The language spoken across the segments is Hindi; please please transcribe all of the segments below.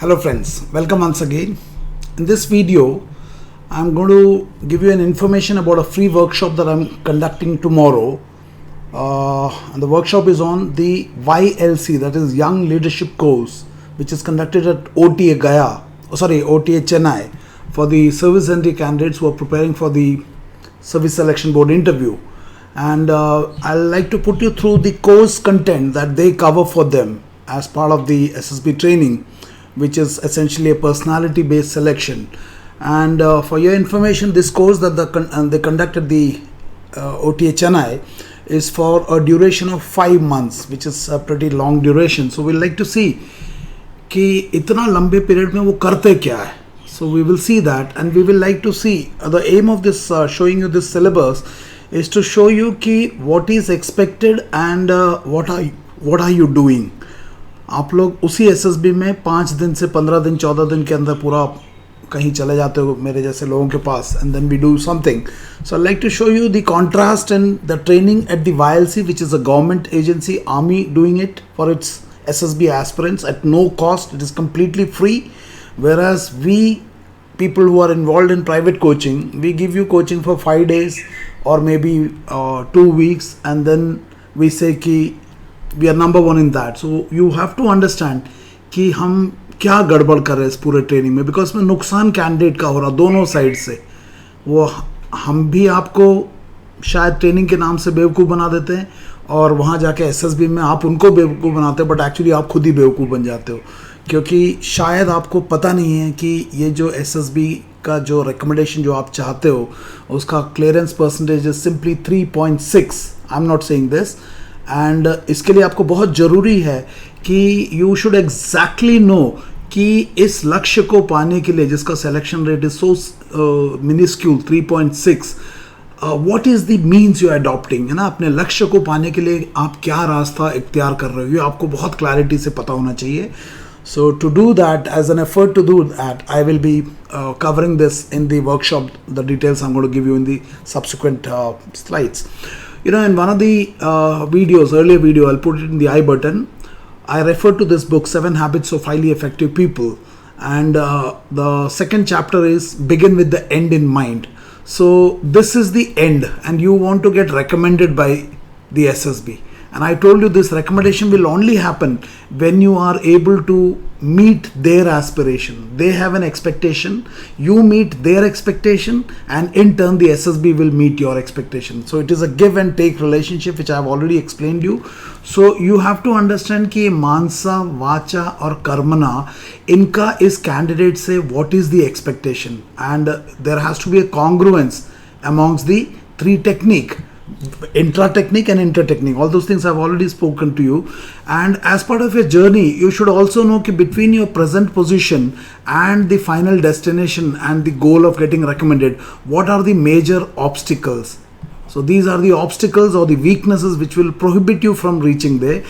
Hello friends, welcome once again. In this video, I'm going to give you an information about a free workshop that I'm conducting tomorrow. And the workshop is on the YLC, that is Young Leadership Course, which is conducted at OTA OTA Chennai for the service entry candidates who are preparing for the Service Selection Board interview. And I'd like to put you through the course content that they cover for them as part of the SSB training, which is essentially a personality based selection. And for your information, this course that they conducted the OTA Chennai is for a duration of 5 months, which is a pretty long duration. So we'll like to see कि इतना लंबे पीरियड में वो करते क्या है. So we will see that, and we will like to see the aim of this showing you this syllabus is to show you कि what is expected and what are you doing. आप लोग उसी एसएसबी में 5 दिन से 15 दिन 14 दिन के अंदर पूरा कहीं चले जाते हो मेरे जैसे लोगों के पास, and then we do something. So I'd like to show you the contrast in the training at the YLC, which is a government agency, Army doing it for its SSB aspirants at no cost. It is completely free. Whereas we people who are involved in private coaching, we give you coaching for 5 days or maybe 2 weeks, and then we say कि we are number one in that. So you have to understand कि हम क्या गड़बड़ कर रहे हैं इस पूरे ट्रेनिंग में, बिकॉज में नुकसान कैंडिडेट का हो रहा दोनों साइड से. वो हम भी आपको शायद ट्रेनिंग के नाम से बेवकूफ़ बना देते हैं, और वहाँ जाके एसएसबी में आप उनको बेवकूफ़ बनाते हो, बट एक्चुअली आप खुद ही बेवकूफ़ बन जाते हो, क्योंकि शायद आपको पता नहीं है कि ये जो एसएसबी का जो रिकमेंडेशन जो आप चाहते हो उसका clearance percentage is simply 3.6. I am not saying this. And इसके लिए आपको बहुत ज़रूरी है कि यू शुड एग्जैक्टली नो कि इस लक्ष्य को पाने के लिए जिसका selection rate is so minuscule 3.6, what is the means you adopting, है ना. अपने लक्ष्य को पाने के लिए आप क्या रास्ता इख्तियार कर रहे हो, ये आपको बहुत क्लैरिटी से पता होना चाहिए. So to do that, as an effort to do that, I will be covering this in the workshop. The details I'm going to give you in the subsequent slides. You know, in one of the videos, earlier video, I'll put it in the I button. I referred to this book, 7 Habits of Highly Effective People. And the second chapter is Begin with the End in Mind. So this is the end, and you want to get recommended by the SSB. And I told you this recommendation will only happen when you are able to meet their aspiration. They have an expectation, you meet their expectation, and in turn the SSB will meet your expectation. So it is a give and take relationship, which I have already explained you. So you have to understand कि मानसा, वाचा और कर्मना, इनका इस कैंडिडेट से what is the expectation, and there has to be a congruence amongst the 3 technique. Intra technique and inter technique, all those things I've already spoken to you. And as part of your journey, you should also know that between your present position and the final destination and the goal of getting recommended, what are the major obstacles. So these are the obstacles or the weaknesses which will prohibit you from reaching there.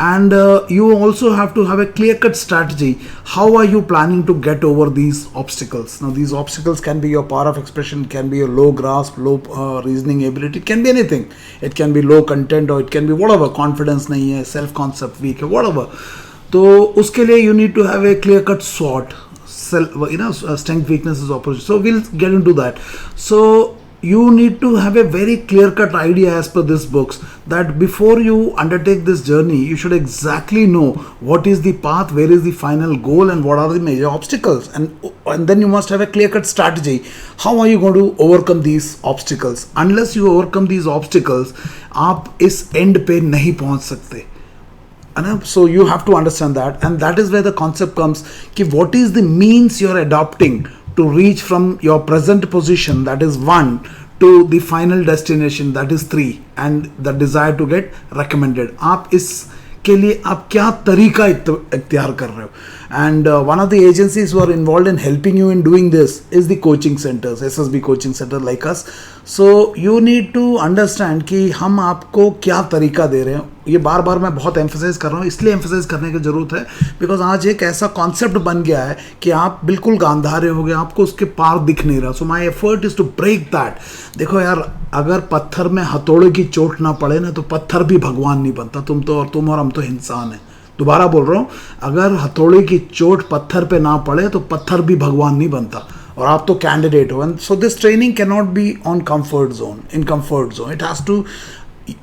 And you also have to have a clear-cut strategy. How are you planning to get over these obstacles? Now these obstacles can be your power of expression, can be your low grasp, low reasoning ability, it can be anything. It can be low content, or it can be whatever, confidence नहीं है, self concept weak है, whatever. तो उसके लिए you need to have a clear-cut SWOT, strength, weaknesses, opposition. So we'll get into that. So you need to have a very clear-cut idea as per this books, that before you undertake this journey, you should exactly know what is the path, where is the final goal, and what are the major obstacles, and then you must have a clear-cut strategy. How are you going to overcome these obstacles? Unless you overcome these obstacles, आप इस end पे नहीं पहुंच सकते. So you have to understand that, and that is where the concept comes कि what is the means you are adopting to reach from your present position, that is 1, to the final destination, that is 3, and the desire to get recommended. आप इसके लिए आप क्या तरीका इख्तियार कर रहे हो. And one of the agencies who are involved in helping you in doing this is the coaching centers, SSB coaching center like us. So you need to understand कि हम आपको क्या तरीका दे रहे हैं. ये बार बार मैं बहुत एम्फसाइज कर रहा हूँ, इसलिए एम्फसाइज करने की ज़रूरत है बिकॉज आज एक ऐसा कॉन्सेप्ट बन गया है कि आप बिल्कुल गांधारे हो गए, आपको उसके पार दिख नहीं रहा. So my effort is to break that. देखो यार, अगर पत्थर में हथौड़े की चोट ना पड़े ना तो पत्थर भी भगवान नहीं बनता. तुम और हम तो इंसान हैं, दोबारा बोल रहा हूँ, अगर हथौड़े की चोट पत्थर पे ना पड़े तो पत्थर भी भगवान नहीं बनता, और आप तो कैंडिडेट हो. And so this training can not be on comfort zone, in comfort zone. It has to,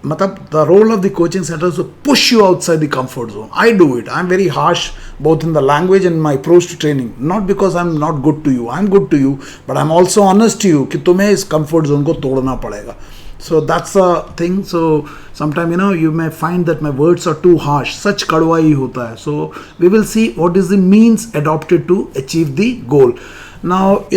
मतलब the role of the coaching center is to push you outside the comfort zone. I do it. I'm very harsh both in the language and my approach to training. Not because I'm not good to you. I'm good to you, but I'm also honest to you कि तुम्हें इस comfort zone को तोड़ना पड़ेगा. So that's a thing. So sometime you may find that my words are too harsh. सच कड़वा ही होता है. So we will see what is the means adopted to achieve the goal. Now,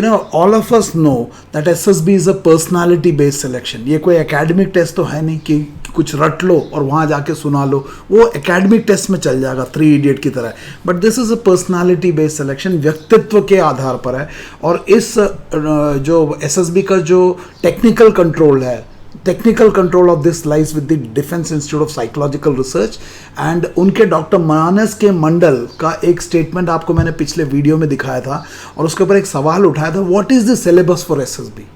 all of us know that SSB is a personality based selection. ये कोई academic test तो है नहीं कि कुछ रट लो और वहाँ जाके सुना लो, वो academic test में चल जाएगा 3 Idiot की तरह. But this is a personality based selection, व्यक्तित्व के आधार पर है. और इस जो SSB का जो technical control है, technical control of this lies with the defence institute of psychological research. And उनके डॉक्टर मानस के मंडल का एक स्टेटमेंट आपको मैंने पिछले वीडियो में दिखाया था, और उसके ऊपर एक सवाल उठाया था, what is the syllabus for SSB.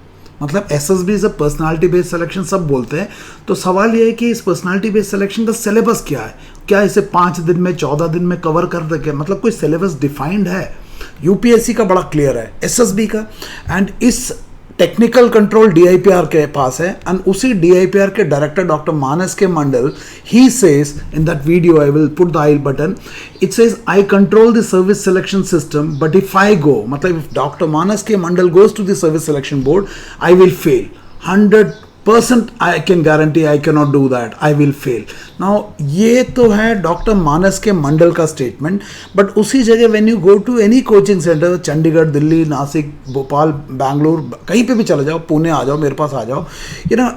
मतलब SSB is a personality based selection सब बोलते हैं, तो सवाल ये है कि इस पर्सनालिटी बेस्ड सिलेक्शन का सिलेबस क्या है. क्या इसे 5 दिन में 14 दिन में कवर कर देंगे, मतलब कोई सिलेबस डिफाइंड है. यूपीएससी का बड़ा क्लियर है, एसएसबी का. एंड इस टेक्निकल कंट्रोल डीआईपीआर के पास है, एंड उसी डीआईपीआर के director doctor Manas K Mandal, he says in that video, I will put the I button, it says I control the service selection system, but if I go, मतलब if doctor Manas K Mandal goes to the service selection board, I will fail 100%. I can guarantee I can not do that, I will fail. Now ये तो है डॉक्टर मानस के मंडल का स्टेटमेंट, बट उसी जगह when you go to any coaching centre, Chandigarh, Delhi, Nashik, Bhopal, Bangalore, कहीं पे भी चले जाओ, पुणे आ जाओ, मेरे पास आ जाओ,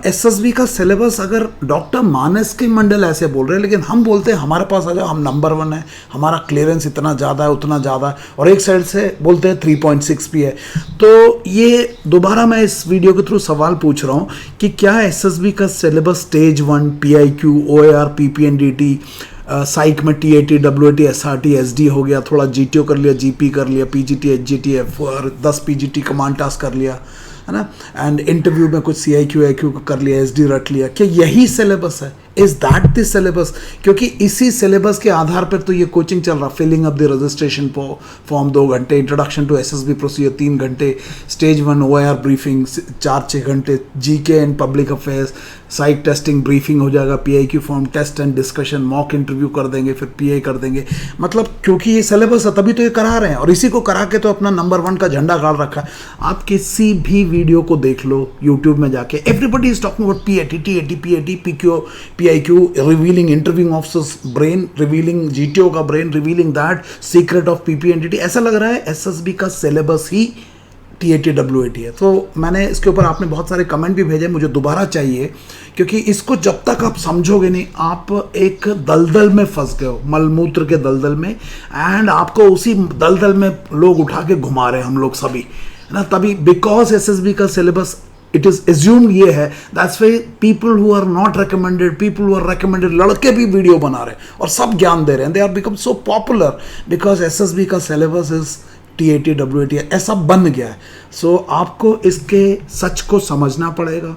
एसएसबी का सिलेबस अगर डॉक्टर मानस के मंडल ऐसे बोल रहे हैं, लेकिन हम बोलते हैं हमारे पास आ जाओ, हम नंबर 1 है, हमारा क्लियरेंस इतना ज़्यादा है, उतना ज़्यादा है, और एक साइड से बोलते हैं 3.6 भी है. तो ये दोबारा मैं इस वीडियो के थ्रू सवाल पूछ रहा हूँ कि क्या एसएसबी का सिलेबस स्टेज 1 पीआईक्यू, ओएआर, पीपीएनडीटी, साइक में टीएटी, डब्ल्यूएटी, एसआरटी, एसडी हो गया, थोड़ा जीटीओ कर लिया, जीपी कर लिया, पीजीटी, एचजीटी, और 10 पीजीटी कमांड टास्क कर लिया, है ना, एंड इंटरव्यू में कुछ सीआईक्यू आईक्यू कर लिया, एसडी रट लिया, क्या यही सिलेबस है? Is that the syllabus? क्योंकि इसी सिलेबस के आधार पर तो ये कोचिंग चल रहा. Filling up the registration form 2 घंटे, इंट्रोडक्शन टू एसएसबी प्रोसीजर 3 घंटे, स्टेज 1 ओआईआर ब्रीफिंग 4-6 घंटे, GK and public affairs, psych testing briefing हो जाएगा, PIQ form test and discussion, mock interview कर देंगे, फिर पीआई कर देंगे. मतलब क्योंकि ये सिलेबस है तभी तो ये करा रहे हैं, और इसी को करा के तो अपना नंबर 1 का झंडा गाड़ रखा है. आप किसी भी वीडियो को देख लो यूट्यूब में जाके, everybody is talking about PAT, TAT, PAT, PQ, PIQ, revealing interviewing officers brain, revealing GTO का brain, revealing that secret of PPNDT. ऐसा लग रहा है एसएसबी का सिलेबस ही टीएटी डब्ल्यूएटी है. तो मैंने इसके ऊपर, आपने बहुत सारे कमेंट भी भेजे, मुझे दोबारा चाहिए, क्योंकि इसको जब तक आप समझोगे नहीं, आप एक दलदल में फंस गए हो, मलमूत्र के दलदल में, एंड आपको उसी दलदल में लोग उठा के घुमा रहे हैं, हम लोग सभी, है ना. तभी बिकॉज एसएसबी का सिलेबस इट इज एज्यूम्ड ये है, that's why people who are not recommended, people who are recommended, लड़के भी वीडियो बना रहे हैं और सब ज्ञान दे रहे हैं, they are become so popular because SSB का सिलेबस इज टीएटी डब्ल्यूएटी, ऐसा बन गया है. सो आपको इसके सच को समझना पड़ेगा.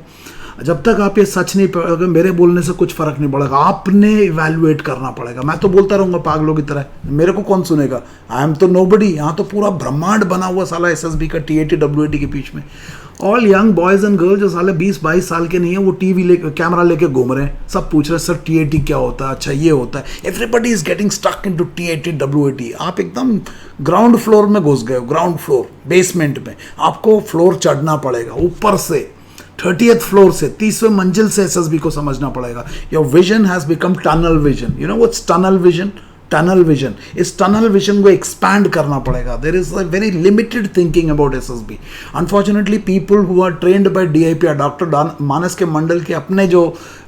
जब तक आप ये सच नहीं पड़ोगे, मेरे बोलने से कुछ फर्क नहीं पड़ेगा, आपने इवैल्यूएट करना पड़ेगा. मैं तो बोलता रहूँगा पागलों की तरह, मेरे को कौन सुनेगा? आई एम तो नोबडी. यहाँ तो पूरा ब्रह्मांड बना हुआ साला एसएसबी का टीएटी डब्ल्यूएटी के बीच में. All young boys and girls जो साले 20-22 साल के नहीं है, वो टीवी ले कैमरा लेके घूम रहे हैं, सब पूछ रहे हैं सर टीएटी क्या होता है, अच्छा ये होता है. Everybody is getting stuck into TAT WAT. आप एकदम ग्राउंड फ्लोर में घुस गए हो, ग्राउंड फ्लोर, बेसमेंट में. आपको फ्लोर चढ़ना पड़ेगा ऊपर से, 30th फ्लोर से, 30वें मंजिल से एसएसबी को समझना पड़ेगा. Your vision has become tunnel vision. You know what's tunnel vision? Tunnel vision. इस टनल विजन को एक्सपैंड करना पड़ेगा. There is a very limited thinking about SSB. Unfortunately people who are trained by DIPR, doctor Manas K Mandal के अपने जो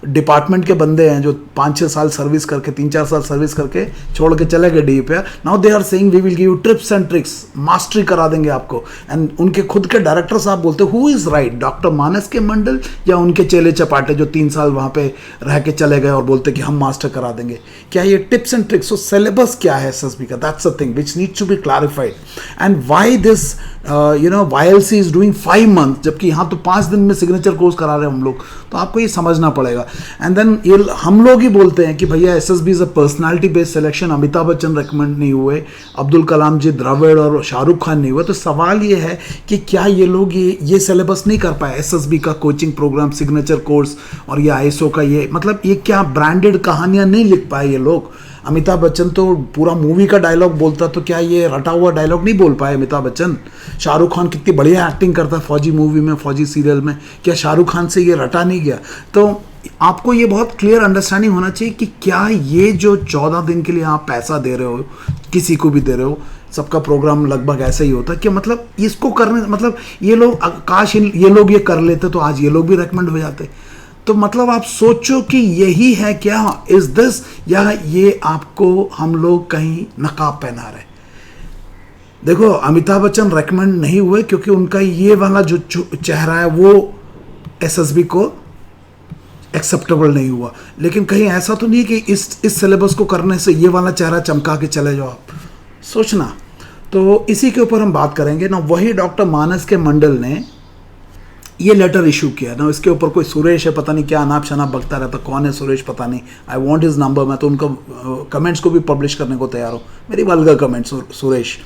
डिपार्टमेंट के बंदे हैं, जो 5-6 साल सर्विस करके, 3-4 साल सर्विस करके छोड़ के चले गए DIPR, now they are saying we will give you tips and tricks, mastery करा देंगे आपको. एंड उनके खुद के डायरेक्टर साहब बोलते who is right, doctor Manas K मंडल या उनके चेले चपाटे जो 3 साल वहाँ पे रह के चले गए और बोलते कि हम मास्टर करा देंगे? क्या ये टिप्स एंड ट्रिक्स? syllabus क्या है SSB का, that's the thing which needs to be clarified. And why this YLC is doing 5 months, जबकि यहाँ तो 5 दिन में सिग्नेचर कोर्स करा रहे हैं हम लोग, तो आपको ये समझना पड़ेगा. एंड देन ये हम लोग ही बोलते हैं कि भैया SSB is a personality based selection, Amitabh Bachchan recommend नहीं हुए, अब्दुल कलाम जी, द्रविड़ और शाहरुख खान नहीं हुए. तो सवाल ये है कि क्या ये लोग ये सिलेबस नहीं कर पाए, SSB का कोचिंग प्रोग्राम, सिग्नेचर कोर्स और ये ISO का, ये मतलब ये क्या ब्रांडेड कहानियां नहीं लिख पाए ये लोग. अमिताभ बच्चन तो पूरा मूवी का डायलॉग बोलता, तो क्या ये रटा हुआ डायलॉग नहीं बोल पाए अमिताभ बच्चन. शाहरुख खान कितनी बढ़िया एक्टिंग करता है फौजी मूवी में, फौजी सीरियल में, क्या शाहरुख खान से ये रटा नहीं गया. तो आपको ये बहुत क्लियर अंडरस्टैंडिंग होना चाहिए कि क्या ये जो 14 दिन के लिए आप पैसा दे रहे हो, किसी को भी दे रहे हो, सबका प्रोग्राम लगभग ऐसा ही होता है कि मतलब इसको करने, मतलब ये लोग, काश ये लोग ये कर लेते तो आज ये लोग भी रेकमेंड हो जाते. तो मतलब आप सोचो कि यही है क्या, इज दिस, या ये आपको हम लोग कहीं नकाब पहना रहे. देखो अमिताभ बच्चन रेकमेंड नहीं हुए क्योंकि उनका ये वाला जो चेहरा है वो SSB को एक्सेप्टेबल नहीं हुआ. लेकिन कहीं ऐसा तो नहीं है कि इस सिलेबस को करने से ये वाला चेहरा चमका के चले जाओ आप, सोचना. तो इसी के ऊपर हम बात करेंगे ना. वही डॉक्टर मानस के मंडल ने ये लेटर इशू किया ना. इसके ऊपर कोई सुरेश है, पता नहीं क्या अनाप शनाप बकता रहता, कौन है सुरेश पता नहीं. I want his number. मैं तो उनका कमेंट्स को भी पब्लिश करने को तैयार हूँ, मेरी वल्गर कमेंट्स सुरेश.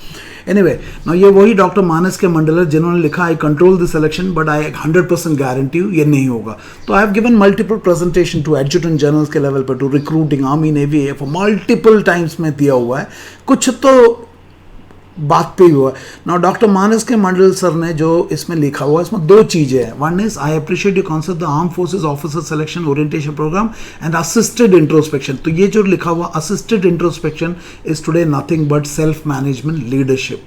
एनीवे ना, ये वही डॉक्टर मानस के मंडल जिन्होंने लिखा, I control the selection but I 100% guarantee ये नहीं होगा. तो I have given multiple presentation to adjutant generals के लेवल पर, to recruiting, army, navy, air force, multiple times में दिया हुआ है. कुछ तो बात पे ही हुआ. नाउ डॉक्टर मानस के मंडल सर ने जो इसमें लिखा हुआ है, इसमें 2 चीज़ें हैं. One is, I appreciate your concept the arm forces officer selection orientation programme and assisted introspection. तो ये जो लिखा हुआ assisted introspection is today nothing but self management leadership,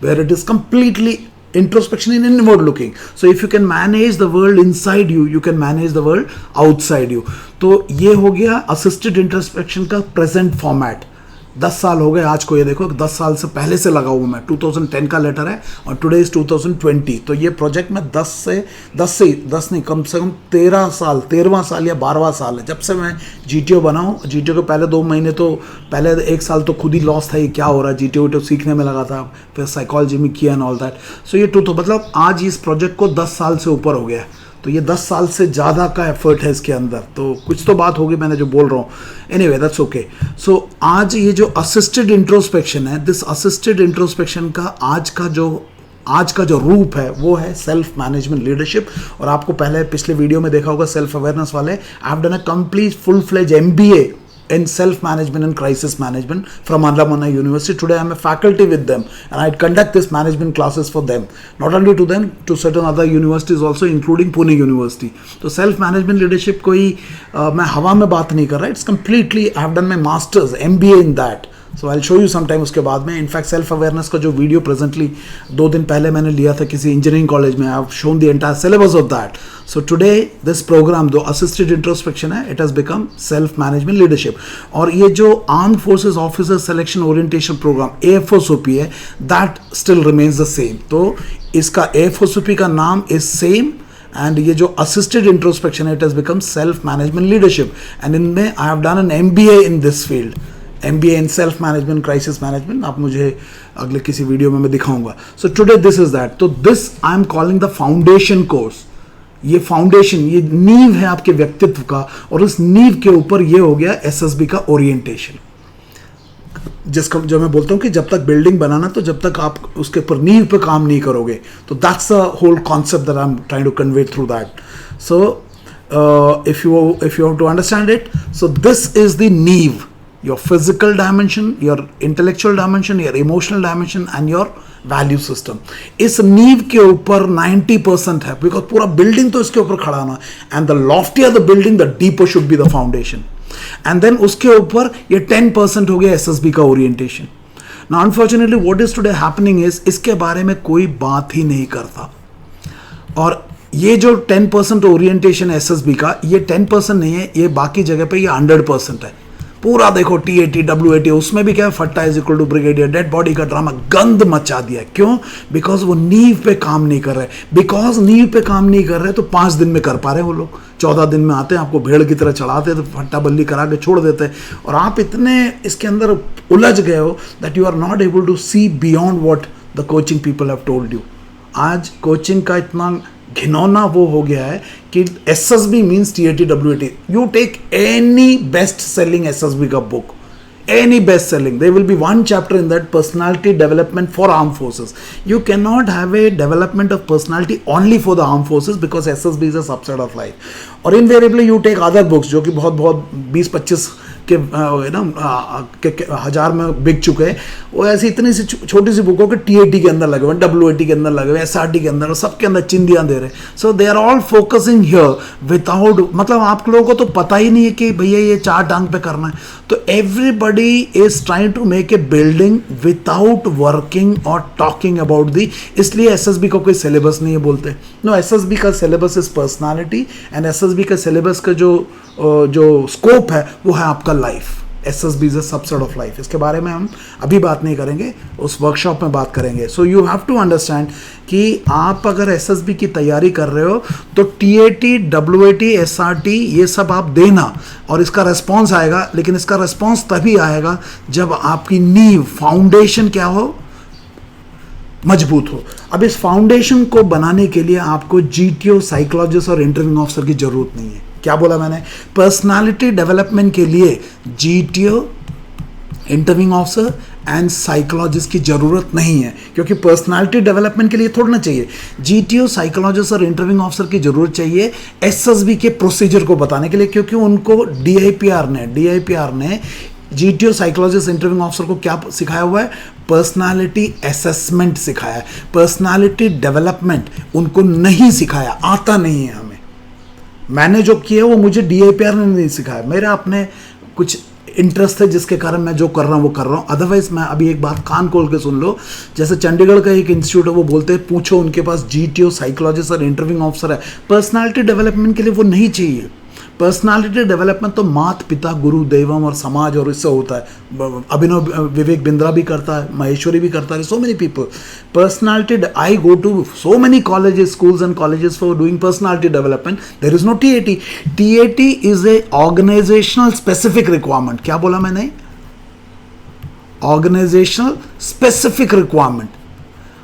where it is completely introspection in inward looking. So if you can manage the world inside you, you can manage the world outside you. तो ये हो गया assisted introspection का present format. 10 साल हो गए आज को, ये देखो 10 साल से पहले से लगा हुआ मैं. 2010 का लेटर है और टुडे इज 2020. तो ये प्रोजेक्ट में 10 नहीं, कम से कम 13वां साल या 12वां साल है जब से मैं GTO बना हूँ. GTO के पहले 2 महीने तो, पहले 1 साल तो खुद ही लॉस था, ये क्या हो रहा है, GTO तो सीखने में लगा था, फिर साइकोलॉजी में किया एंड ऑल दैट. सो ये तो मतलब आज इस प्रोजेक्ट को 10 साल से ऊपर हो गया. तो ये 10 साल से ज़्यादा का एफर्ट है इसके अंदर. तो कुछ तो बात होगी मैंने जो बोल रहा हूँ. Anyway that's okay. सो आज ये जो असिस्टेड इंट्रोस्पेक्शन है, दिस असिस्टेड इंट्रोस्पेक्शन का आज का जो रूप है वो है सेल्फ मैनेजमेंट लीडरशिप. और आपको पहले पिछले वीडियो में देखा होगा सेल्फ अवेयरनेस वाले, I have done a complete full fledge MBA in self-management and crisis management from Andamana University. Today I am a faculty with them and I conduct this management classes for them. Not only to them, to certain other universities also, including Pune University. So self-management leadership कोई मैं हवा में बात नहीं कर रहा. It's completely, I have done my master's MBA in that. So I show you sometime उसके बाद में. इनफैक्ट सेल्फ अवेयरनेस का जो वीडियो प्रेजेंटली 2 दिन पहले मैंने लिया था किसी इंजीनियरिंग कॉलेज में, I have shown the entire syllabus of that. So today this programme जो असिस्टेड इंट्रोस्पेक्शन है, it has become self management leadership. और ये जो armed forces officer selection orientation programme AFOSOP है, that still remains the same. तो इसका AFOSOP का नाम इज सेम एंड ये जो असिस्टेड इंट्रोस्पेक्शन है, it has become self management leadership. And इनमें I have done an MBA in this field, MBA in self management, crisis management. आप मुझे अगले किसी वीडियो में मैं दिखाऊंगा. So today this is that. तो this I am calling the foundation course. ये फाउंडेशन, ये नींव है आपके व्यक्तित्व का, और इस नींव के ऊपर ये हो गया SSB का ओरिएंटेशन, जिसका जो मैं बोलता हूँ कि जब तक बिल्डिंग बनाना, तो जब तक आप उसके ऊपर नींव पे काम नहीं करोगे, तो that's the whole concept that I am trying to convey through that. So if you have to understand it, so this is the नींव, your physical dimension, your intellectual dimension, your emotional dimension and your value system. इस नींव के ऊपर 90% है, बिकॉज पूरा बिल्डिंग तो इसके ऊपर खड़ा होना. And the loftier the building, the deeper should be the foundation. And then उसके ऊपर ये 10% हो गया SSB का orientation. Now unfortunately what is today happening is, इसके बारे में कोई बात ही नहीं करता. और ये जो 10% ओरिएंटेशन SSB का, ये 10% नहीं है, ये बाकी जगह पे ये 100% है. पूरा देखो TAT WAT, उसमें भी क्या है, फट्टा is equal to brigadier, dead body का ड्रामा गंद मचा दिया। क्यों? बिकॉज वो नींव पे काम नहीं कर रहे। बिकॉज नींव पे काम नहीं कर रहे तो 5 दिन में कर पा रहे वो लोग, 14 दिन में आते हैं, आपको भेड़ की तरह चढ़ाते तो फट्टा बल्ली करा के छोड़ देते हैं, और आप इतने इसके अंदर उलझ गए हो that you are not able to see beyond what the coaching people have told you. आज कोचिंग का इतना घिनौना वो हो गया है कि SSB means TAT WAT। You take any best selling SSB का book, any best selling, there will be one chapter in that, personality development for armed forces. You cannot have a development of personality only for the armed forces because SSB is a subset of life. और invariably you take other books जो कि बहुत 20-25 के हजार में बिक चुके हैं, वो ऐसी इतनी सी छोटी सी बुकों के TAT के अंदर लगे हुए, WAT के अंदर लगे हुए, SRT के अंदर, सबके अंदर चिंदियाँ दे रहे हैं। So they are all focusing here without, मतलब आप लोगों को तो पता ही नहीं है कि भैया ये 4 टांग पे करना है। तो everybody is trying to make a building without working और टॉकिंग अबाउट दी, इसलिए SSB का कोई सिलेबस नहीं है बोलते। नो, SSB का syllabus is personality, and SSB का सिलेबस का जो स्कोप है वो है आपका life. SSB is a subset of life. इसके बारे में हम अभी बात नहीं करेंगे, उस वर्कशॉप में बात करेंगे। So you have to understand कि आप अगर SSB की तैयारी कर रहे हो तो TAT WAT SRT ये सब आप देना, और इसका रेस्पॉन्स आएगा, लेकिन इसका रेस्पॉन्स तभी आएगा जब आपकी नींव, फाउंडेशन क्या हो, मजबूत हो। अब इस फाउंडेशन को बनाने के लिए आपको GTO, साइकोलॉजिस्ट और इंटरव्यूइंग ऑफिसर की जरूरत नहीं है। क्या बोला मैंने? पर्सनालिटी डेवलपमेंट के लिए GTO, interviewing officer and psychologist की जरूरत नहीं है, क्योंकि पर्सनालिटी डेवलपमेंट के लिए थोड़ा ना चाहिए। GTO, साइकोलॉजिस्ट और इंटरव्यूइंग ऑफिसर की जरूरत चाहिए SSB के प्रोसीजर को बताने के लिए, क्योंकि उनको DIPR ने GTO, साइकोलॉजिस्ट, इंटरव्यूइंग ऑफिसर को क्या सिखाया हुआ है? पर्सनालिटी असेसमेंट सिखाया है। पर्सनालिटी डेवलपमेंट उनको नहीं सिखाया, आता नहीं है हमें। मैंने जो किया वो मुझे DIPR ने नहीं सिखाया, मेरा अपने कुछ इंटरेस्ट है जिसके कारण मैं जो कर रहा हूँ वो कर रहा हूँ। अदरवाइज मैं अभी एक बात कान खोल के सुन लो, जैसे चंडीगढ़ का एक इंस्टीट्यूट है, वो बोलते हैं पूछो उनके पास GTO, साइकोलॉजिस्ट और इंटरव्यूइंग ऑफिसर है। पर्सनालिटी डेवलपमेंट के लिए वो नहीं चाहिए। पर्सनालिटी डेवलपमेंट तो मात पिता, गुरु, देवम और समाज और इससे होता है। अभिनव विवेक बिंद्रा भी करता है, महेश्वरी भी करता है, so many people. Personality, I go to so many colleges, schools and colleges for doing personality development. There is no TAT। TAT is a organisational specific requirement. क्या बोला मैंने? Organisational specific requirement.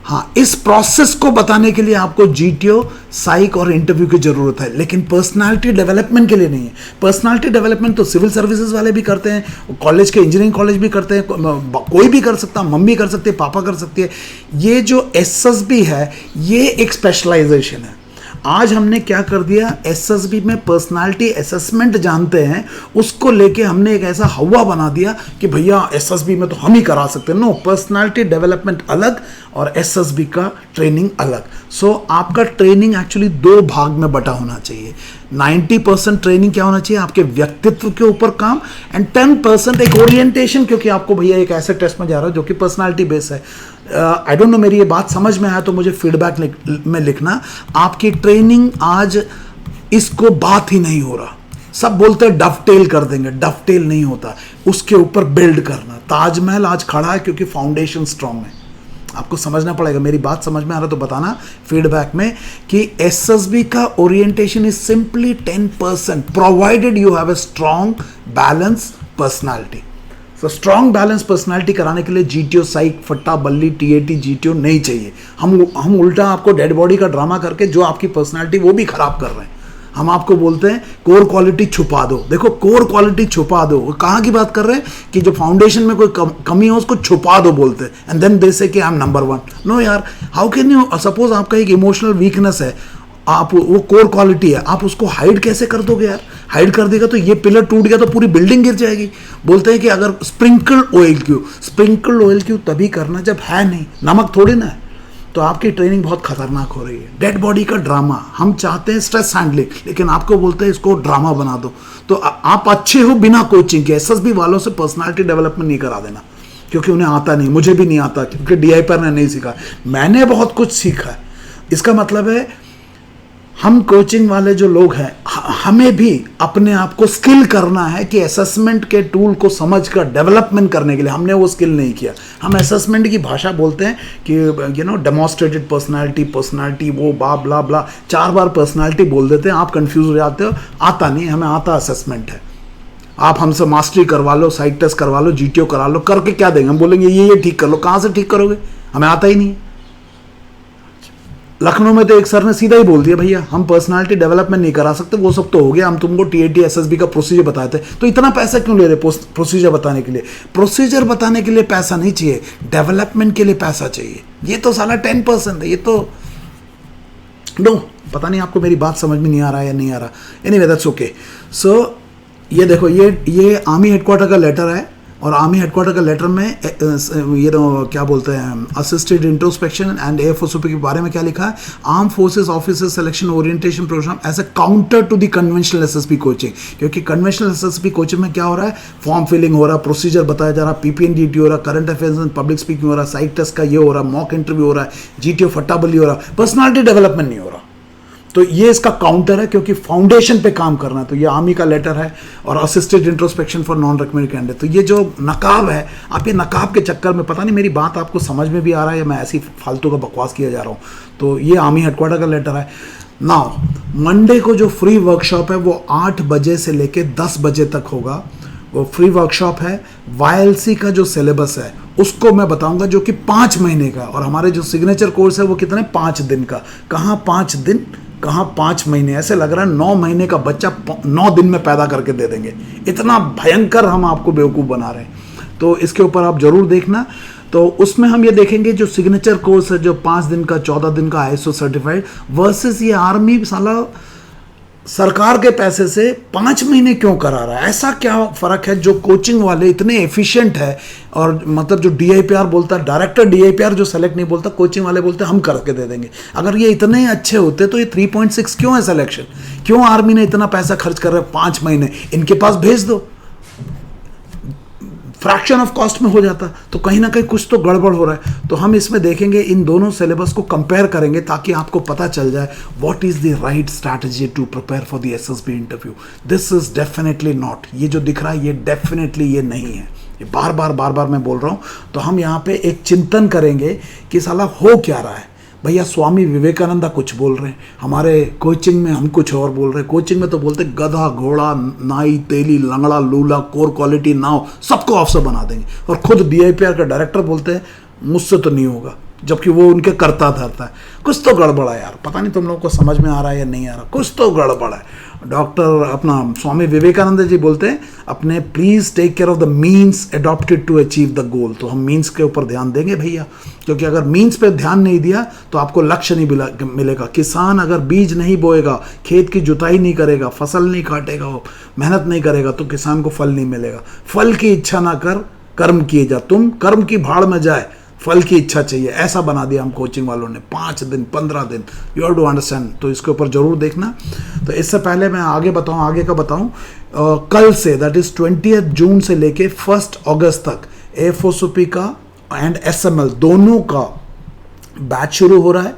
हाँ, इस प्रोसेस को बताने के लिए आपको GTO, साइक और इंटरव्यू की जरूरत है, लेकिन पर्सनालिटी डेवलपमेंट के लिए नहीं है। पर्सनालिटी डेवलपमेंट तो सिविल सर्विसेज वाले भी करते हैं, कॉलेज के इंजीनियरिंग कॉलेज भी करते हैं, कोई भी कर सकता, मम्मी कर सकती है, पापा कर सकती है। ये जो SSB है ये एक स्पेशलाइजेशन है। आज हमने क्या कर दिया, SSB में पर्सनालिटी असेसमेंट जानते हैं, उसको लेके हमने एक ऐसा हवा बना दिया कि भैया SSB में तो हम ही करा सकते हैं। नो, पर्सनालिटी डेवलपमेंट अलग और SSB का ट्रेनिंग अलग। सो आपका ट्रेनिंग एक्चुअली 2 भाग में बटा होना चाहिए। 90% ट्रेनिंग क्या होना चाहिए, आपके व्यक्तित्व के ऊपर काम, एंड 10% एक ओरिएंटेशन, क्योंकि आपको भैया एक ऐसे टेस्ट में जा रहा है जो कि पर्सनालिटी बेस है। आई डोंट नो मेरी ये बात समझ में आया तो मुझे फीडबैक में लिखना। आपकी ट्रेनिंग आज इसको बात ही नहीं हो रहा, सब बोलते हैं डफटेल कर देंगे, डफटेल नहीं होता, उसके ऊपर बिल्ड करना। ताजमहल आज खड़ा है क्योंकि फाउंडेशन स्ट्रांग है। आपको समझना पड़ेगा, मेरी बात समझ में आ रहा तो बताना फीडबैक में कि SSB का orientation is simply 10% provided you have a strong balance personality. तो स्ट्रांग बैलेंस पर्सनालिटी कराने के लिए GTO, साइक, फट्टा बल्ली, TAT, GTO नहीं चाहिए। हम उल्टा आपको डेड बॉडी का ड्रामा करके जो आपकी पर्सनालिटी वो भी खराब कर रहे हैं। हम आपको बोलते हैं कोर क्वालिटी छुपा दो। देखो, कोर क्वालिटी छुपा दो, वो कहाँ की बात कर रहे हैं कि जो फाउंडेशन में कोई कमी हो उसको छुपा दो बोलते हैं, एंड देन दे से कि आई एम नंबर 1। नो यार, हाउ कैन यू, सपोज आपका एक इमोशनल वीकनेस है, आप वो कोर क्वालिटी है, आप उसको हाइड कैसे कर दोगे यार? हाइड कर देगा तो ये पिलर टूट गया तो पूरी बिल्डिंग गिर जाएगी। बोलते हैं कि अगर स्प्रिंकल ऑयल क्यों तभी करना जब है नहीं, नमक थोड़ी ना है। तो आपकी ट्रेनिंग बहुत खतरनाक हो रही है। डेड बॉडी का ड्रामा, हम चाहते हैं स्ट्रेस हैंडलिंग, लेकिन आपको बोलते हैं इसको ड्रामा बना दो। तो आप अच्छे हो बिना कोचिंग के। SSB वालों से पर्सनालिटी डेवलपमेंट नहीं करा देना, क्योंकि उन्हें आता नहीं, मुझे भी नहीं आता, क्योंकि DIPR ने नहीं सीखा। मैंने बहुत कुछ सीखा है। इसका मतलब है हम कोचिंग वाले जो लोग हैं, हमें भी अपने आप को स्किल करना है कि असेसमेंट के टूल को समझकर डेवलपमेंट करने के लिए हमने वो स्किल नहीं किया। हम असेसमेंट की भाषा बोलते हैं कि डेमोन्स्ट्रेटेड पर्सनालिटी वो ब्ला ब्ला 4 बार पर्सनालिटी बोल देते हैं, आप कंफ्यूज हो जाते हो। आता नहीं, हमें आता असेसमेंट है। आप हमसे मास्टरी करवा लो, साइट टेस्ट करवा लो, जीटीओ करा लो, करके क्या देंगे? हम बोलेंगे ये ठीक कर लो। कहाँ से ठीक करोगे? हमें आता ही नहीं। लखनऊ में तो एक सर ने सीधा ही बोल दिया, भैया हम पर्सनालिटी डेवलपमेंट नहीं करा सकते, वो सब तो हो गया, हम तुमको टीएटी एसएसबी का प्रोसीजर बताए थे। तो इतना पैसा क्यों ले रहे प्रोसीजर बताने के लिए? प्रोसीजर बताने के लिए पैसा नहीं चाहिए, डेवलपमेंट के लिए पैसा चाहिए। ये तो साला 10% है, ये तो नो। पता नहीं आपको मेरी बात समझ में नहीं आ रहा है या नहीं आ रहा। Anyway that's okay. सो ये देखो, ये आर्मी हेडक्वार्टर का लेटर है, और आर्मी हेडक्वार्टर का लेटर में ये तो क्या बोलते हैं, असिस्टेड इंट्रोस्पेक्शन एंड एएफओसीपी के बारे में क्या लिखा है? Armed forces officer selection orientation programme as a counter to the conventional SSB coaching. क्योंकि कन्वेंशनल एसएसपी कोचिंग में क्या हो रहा है? फॉर्म फिलिंग हो रहा, प्रोसीजर बताया जा रहा, पीपीएनडीटी हो रहा, current affairs and public speaking हो रहा, साइट टेस्ट का ये हो रहा, मॉक इंटरव्यू हो रहा है, जीटीओ फट्टाबली हो रहा, पर्सनालिटी डेवलपमेंट नहीं हो रहा। तो ये इसका काउंटर है, क्योंकि फाउंडेशन पे काम करना है। तो ये आर्मी का लेटर है, और assisted introspection for non recommended candidate. तो ये जो नकाब है, आप ये नकाब के चक्कर में, पता नहीं मेरी बात आपको समझ में भी आ रहा है या मैं ऐसी फालतू का बकवास किया जा रहा हूँ। तो ये आर्मी हेडक्वार्टर का लेटर है। नाउ मंडे को जो फ्री वर्कशॉप है वो 8 बजे से लेके 10 बजे तक होगा। वो फ्री वर्कशॉप है। वाईएलसी का जो सिलेबस है उसको मैं बताऊंगा, जो कि 5 महीने का, और हमारे जो सिग्नेचर कोर्स है वो कितने 5 दिन का। कहाँ 5 दिन, कहाँ 5 महीने? ऐसे लग रहा है 9 महीने का बच्चा 9 दिन में पैदा करके दे देंगे। इतना भयंकर हम आपको बेवकूफ़ बना रहे हैं। तो इसके ऊपर आप जरूर देखना। तो उसमें हम ये देखेंगे जो सिग्नेचर कोर्स है, जो 5 दिन का 14 दिन का ISO सर्टिफाइड, वर्सेस ये आर्मी साला सरकार के पैसे से 5 महीने क्यों करा रहा है? ऐसा क्या फर्क है? जो कोचिंग वाले इतने एफिशिएंट है, और मतलब जो DIPR बोलता है, डायरेक्टर DIPR जो सेलेक्ट नहीं बोलता, कोचिंग वाले बोलते हैं हम करके दे देंगे। अगर ये इतने अच्छे होते तो ये 3.6 क्यों है सिलेक्शन? क्यों आर्मी ने इतना पैसा खर्च कर रहा है 5 महीने? इनके पास भेज दो, फ्रैक्शन ऑफ कॉस्ट में हो जाता। तो कहीं ना कहीं कुछ तो गड़बड़ हो रहा है। तो हम इसमें देखेंगे, इन दोनों सिलेबस को कंपेयर करेंगे, ताकि आपको पता चल जाए what is the right strategy to prepare for the SSB interview. This is definitely not, ये जो दिख रहा है ये डेफिनेटली ये नहीं है। ये बार बार मैं बोल रहा हूँ। तो हम यहाँ पे एक चिंतन करेंगे कि साला हो क्या रहा है। भैया स्वामी विवेकानंद कुछ बोल रहे हैं, हमारे कोचिंग में हम कुछ और बोल रहे हैं। कोचिंग में तो बोलते गधा, घोड़ा, नाई, तेली, लंगड़ा, लूला, कोर क्वालिटी, नाव, सबको अफसर बना देंगे। और खुद DIPR का डायरेक्टर बोलते हैं मुझसे तो नहीं होगा, जबकि वो उनके करता धरता है। कुछ तो गड़बड़ है यार। पता नहीं तुम लोगों को समझ में आ रहा है या नहीं आ रहा, कुछ तो गड़बड़ है। डॉक्टर अपना स्वामी विवेकानंद जी बोलते हैं अपने, please take care of the means adopted to achieve the goal. तो हम मीन्स के ऊपर ध्यान देंगे भैया, क्योंकि अगर मीन्स पे ध्यान नहीं दिया तो आपको लक्ष्य नहीं मिलेगा। किसान अगर बीज नहीं बोएगा, खेत की जुताई नहीं करेगा, फसल नहीं काटेगा, मेहनत नहीं करेगा, तो किसान को फल नहीं मिलेगा। फल की इच्छा ना कर, कर्म किए जा। तुम कर्म की भाड़ में जाए, फल की इच्छा चाहिए। ऐसा बना दिया हम कोचिंग वालों ने। 5 दिन 15 दिन, यू हैव टू अंडरस्टैंड। तो इसके ऊपर जरूर देखना। तो इससे पहले मैं आगे का बताऊं, कल से दैट इज 20 जून से लेके 1 अगस्त तक एएफओसीपी का एंड SML दोनों का बैच शुरू हो रहा है।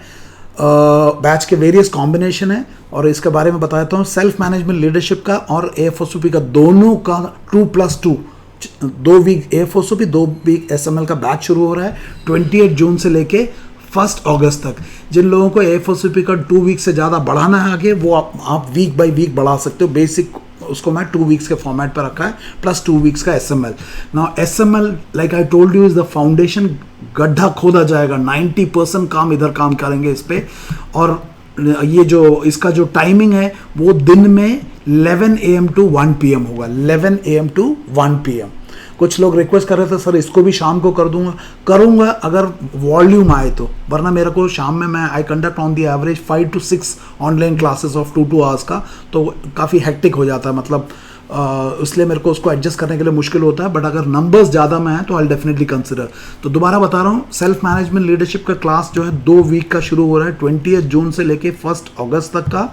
बैच के वेरियस कॉम्बिनेशन है, और इसके बारे में बताता हूँ। सेल्फ मैनेजमेंट लीडरशिप का और एएफओसीपी का दोनों का 2+2 2 वीक एएफओसीपी 2 वीक SML का बैच शुरू हो रहा है 28 जून से लेके 1 अगस्त तक। जिन लोगों को एएफओसीपी का 2 वीक से ज़्यादा बढ़ाना है आगे, वो आप वीक बाय वीक बढ़ा सकते हो। बेसिक उसको मैं 2 वीक्स के फॉर्मेट पर रखा है, प्लस 2 वीक्स का SML। Now SML like I told you is the foundation. गड्ढा खोदा जाएगा, 90% काम इधर काम करेंगे इस पे। और ये जो इसका जो टाइमिंग है वो दिन में 11 AM to 1 PM होगा। 11 AM to 1 PM। कुछ लोग रिक्वेस्ट कर रहे थे सर इसको भी शाम को करूंगा अगर वॉल्यूम आए तो, वरना मेरे को शाम में मैं आई conduct on the average 5 to 6 online classes of 2 hours का, तो काफ़ी हेक्टिक हो जाता है। मतलब इसलिए मेरे को उसको एडजस्ट करने के लिए मुश्किल होता है। बट अगर नंबर्स ज़्यादा में है तो आई डेफिनेटली कंसिडर। तो दोबारा बता रहा हूँ, सेल्फ मैनेजमेंट लीडरशिप का क्लास जो है 2 वीक का शुरू हो रहा है 20 जून से लेके 1 अगस्त तक का।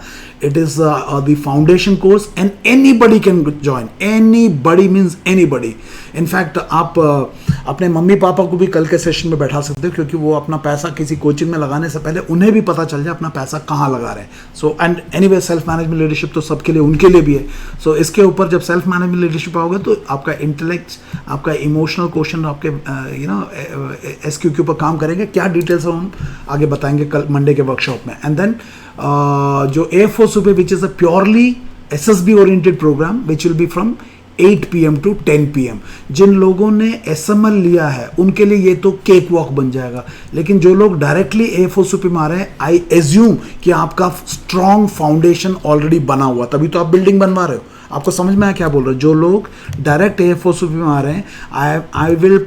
It is the foundation course and anybody can join. Anybody means anybody. In fact आप अपने मम्मी पापा को भी कल के सेशन में बैठा सकते हो, क्योंकि वो अपना पैसा किसी कोचिंग में लगाने से पहले उन्हें भी पता चल जाए अपना पैसा कहाँ लगा रहे हैं. So and anyway self management leadership तो सबके लिए, उनके लिए भी है. सो इसके ऊपर जब सेल्फ मैनेजमेंट लीडरशिप आओगे तो आपका इंटेलेक्ट, आपका इमोशनल क्वेश्चन, आपके SQ के ऊपर काम करेंगे. क्या डिटेल्स हम आगे बताएंगे कल मंडे के वर्कशॉप में. एंड देन जो A4 which is a purely SSB oriented program which will be from 8 PM to 10 PM. जिन लोगों ने SML लिया है उनके लिए ये तो केक वॉक बन जाएगा, लेकिन जो लोग डायरेक्टली A4 में आ रहे हैं, आई एज्यूम कि आपका स्ट्रॉन्ग फाउंडेशन ऑलरेडी बना हुआ, तभी तो आप बिल्डिंग बनवा रहे हो. आपको समझ में आया क्या बोल रहे हो? जो लोग डायरेक्ट A4 में आ रहे हैं, आई विल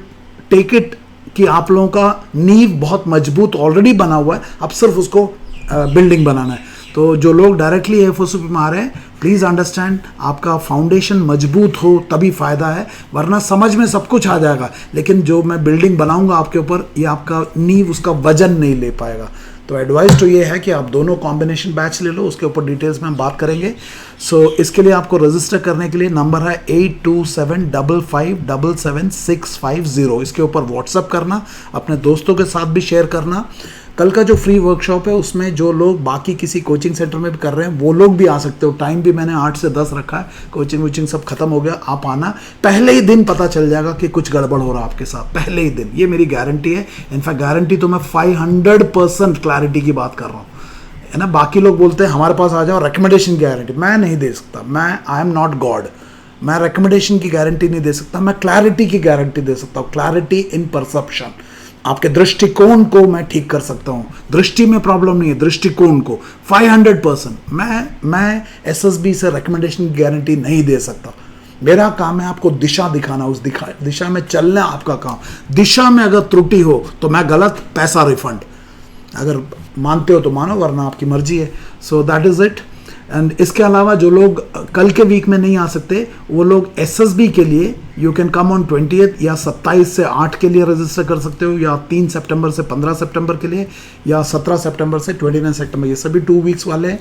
टेक इट कि आप लोगों का नींव बहुत मजबूत ऑलरेडी बना हुआ है, अब सिर्फ उसको बिल्डिंग बनाना है. तो जो लोग डायरेक्टली A4 में आ रहे हैं, प्लीज़ अंडरस्टैंड, आपका फाउंडेशन मजबूत हो तभी फ़ायदा है, वरना समझ में सब कुछ आ जाएगा, लेकिन जो मैं बिल्डिंग बनाऊंगा आपके ऊपर, ये आपका नींव उसका वजन नहीं ले पाएगा. तो एडवाइस तो ये है कि आप दोनों कॉम्बिनेशन बैच ले लो, उसके ऊपर डिटेल्स में हम बात करेंगे. सो इसके लिए आपको रजिस्टर करने के लिए नंबर है 8275577650. इसके ऊपर व्हाट्सअप करना, अपने दोस्तों के साथ भी शेयर करना. कल का जो फ्री वर्कशॉप है उसमें जो लोग बाकी किसी कोचिंग सेंटर में भी कर रहे हैं वो लोग भी आ सकते हो. टाइम भी मैंने 8 से 10 रखा है. कोचिंग वोचिंग सब खत्म हो गया, आप आना. पहले ही दिन पता चल जाएगा कि कुछ गड़बड़ हो रहा है आपके साथ, पहले ही दिन. ये मेरी गारंटी है. इनफैक्ट गारंटी तो मैं 500% क्लैरिटी की बात कर रहा हूँ, है ना. बाकी लोग बोलते हैं हमारे पास आ जाओ, रिकमेंडेशन की गारंटी मैं नहीं दे सकता. I am not God. मैं रिकमेंडेशन की गारंटी नहीं दे सकता, मैं क्लैरिटी की गारंटी दे सकता हूँ. Clarity in perception. आपके दृष्टिकोण को मैं ठीक कर सकता हूं. दृष्टि में प्रॉब्लम नहीं है, दृष्टिकोण को 500%. मैं SSB से रिकमेंडेशन की गारंटी नहीं दे सकता. मेरा काम है आपको दिशा दिखाना, उस दिशा में चलना आपका काम. दिशा में अगर त्रुटि हो तो मैं गलत, पैसा रिफंड. अगर मानते हो तो मानो, वरना आपकी मर्जी है. So that is it. And इसके अलावा जो लोग कल के वीक में नहीं आ सकते, वो लोग SSB के लिए you can come on 20th या 27 से 8 के लिए रजिस्टर कर सकते हो, या 3 सितंबर से 15 सितंबर के लिए, या 17 सितंबर से 29 सितंबर. ये सभी 2 वीक्स वाले हैं.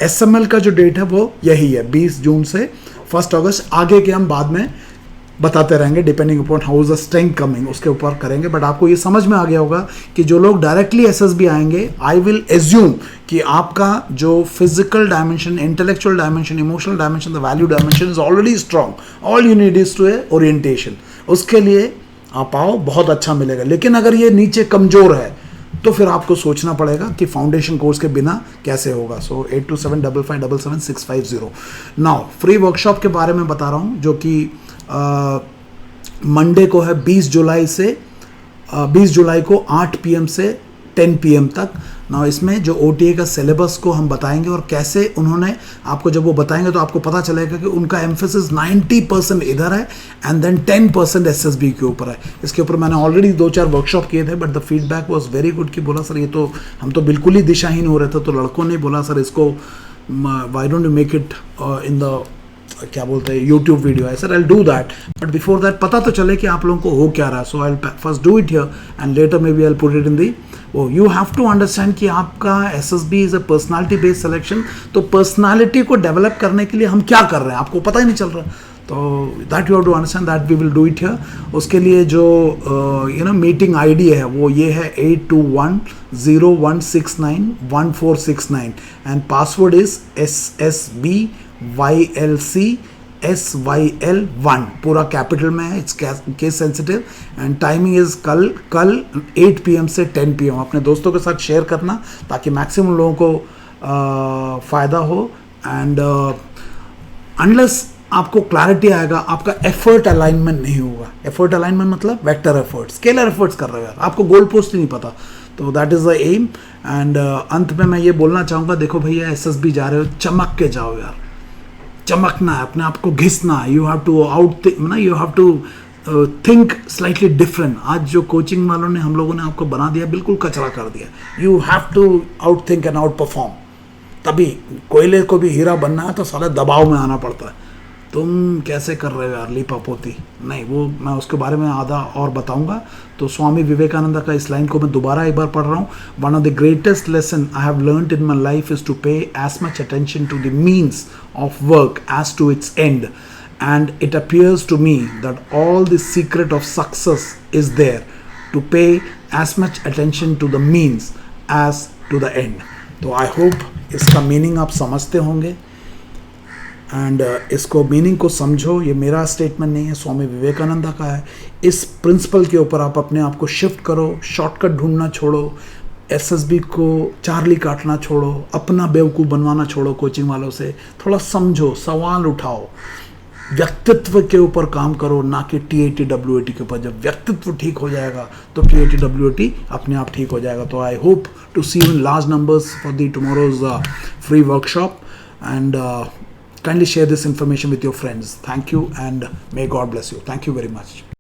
SML का जो डेट है वो यही है, 20 जून से 1 अगस्त. आगे के हम बाद में बताते रहेंगे, depending upon how is the strength coming, उसके ऊपर करेंगे. बट आपको ये समझ में आ गया होगा कि जो लोग डायरेक्टली SSB आएंगे, आई विल एज्यूम कि आपका जो physical dimension, intellectual dimension, emotional dimension, the value dimension is already strong. All you need is to a orientation. उसके लिए आप आओ, बहुत अच्छा मिलेगा. लेकिन अगर ये नीचे कमजोर है तो फिर आपको सोचना पड़ेगा कि फाउंडेशन कोर्स के बिना कैसे होगा. सो 8275577650. नाउ फ्री वर्कशॉप के बारे में बता रहा हूँ, जो कि मंडे को है 20 जुलाई से 20 जुलाई को 8 PM से 10 PM तक. ना इसमें जो OTA का सिलेबस को हम बताएंगे, और कैसे उन्होंने आपको, जब वो बताएंगे तो आपको पता चलेगा कि उनका एम्फेसिस 90% इधर है एंड देन 10% SSB के ऊपर है. इसके ऊपर मैंने ऑलरेडी 2-4 वर्कशॉप किए थे, but the feedback was very good. कि बोला सर ये तो हम तो बिल्कुल ही दिशाहीन हो रहे थे. तो लड़कों ने बोला सर इसको why don't you make it in the क्या बोलते हैं यूट्यूब वीडियो है. Sir I do that, but before that पता तो चले कि आप लोगों को हो क्या रहा है. So I first do it here and later maybe I put it in the. You have to understand कि आपका SSB is a personality based selection. तो पर्सनालिटी को डेवलप करने के लिए हम क्या कर रहे हैं आपको पता ही नहीं चल रहा. तो that you have to understand, that we will do it here. उसके लिए जो मीटिंग ID है वो ये है 821016911469 एंड पासवर्ड इज SSBYLCSYL1. पूरा कैपिटल में है. It's case sensitive and timing is कल 8 PM से 10 PM. अपने दोस्तों के साथ शेयर करना ताकि मैक्सिमम लोगों को फ़ायदा हो. एंड अनलेस आपको क्लैरिटी आएगा, आपका एफर्ट अलाइनमेंट नहीं होगा. एफर्ट अलाइनमेंट मतलब वेक्टर एफर्ट्स, स्केलर एफर्ट्स कर रहे हो यार, आपको गोल पोस्ट ही नहीं पता. तो that is the aim. And अंत में मैं ये बोलना चाहूँगा, देखो भैया SSB जा रहे हो, चमक के जाओ यार. चमकना है, अपने आप को घिसना है. You have to you have to think slightly different. आज जो कोचिंग वालों ने, हम लोगों ने आपको बना दिया, बिल्कुल कचरा कर दिया. You have to outthink and outperform. तभी कोयले को भी हीरा बनना है तो सारे दबाव में आना पड़ता है. तुम कैसे कर रहे हो यार लीपापोती, नहीं, वो मैं उसके बारे में आधा और बताऊंगा. तो स्वामी विवेकानंद का इस लाइन को मैं दोबारा एक बार पढ़ रहा हूँ. One of the greatest lesson I have learned in my life is to pay as much attention to the means of work as to its end. and it appears to me that all the secret of success is there to pay as much attention to the means as to the end. तो आई होप इसका मीनिंग आप समझते होंगे एंड इसको मीनिंग को समझो. ये मेरा स्टेटमेंट नहीं है, स्वामी विवेकानंद का है. इस प्रिंसिपल के ऊपर आप अपने आप को शिफ्ट करो. शॉर्टकट ढूंढना छोड़ो, एसएसबी को चार्ली काटना छोड़ो, अपना बेवकूफ़ बनवाना छोड़ो कोचिंग वालों से. थोड़ा समझो, सवाल उठाओ, व्यक्तित्व के ऊपर काम करो, ना कि TAT WAT के ऊपर. जब व्यक्तित्व ठीक हो जाएगा तो TAT WAT अपने आप ठीक हो जाएगा. तो I hope to see you in large numbers for the tomorrow's free workshop and kindly share this information with your friends. Thank you and may God bless you. Thank you very much.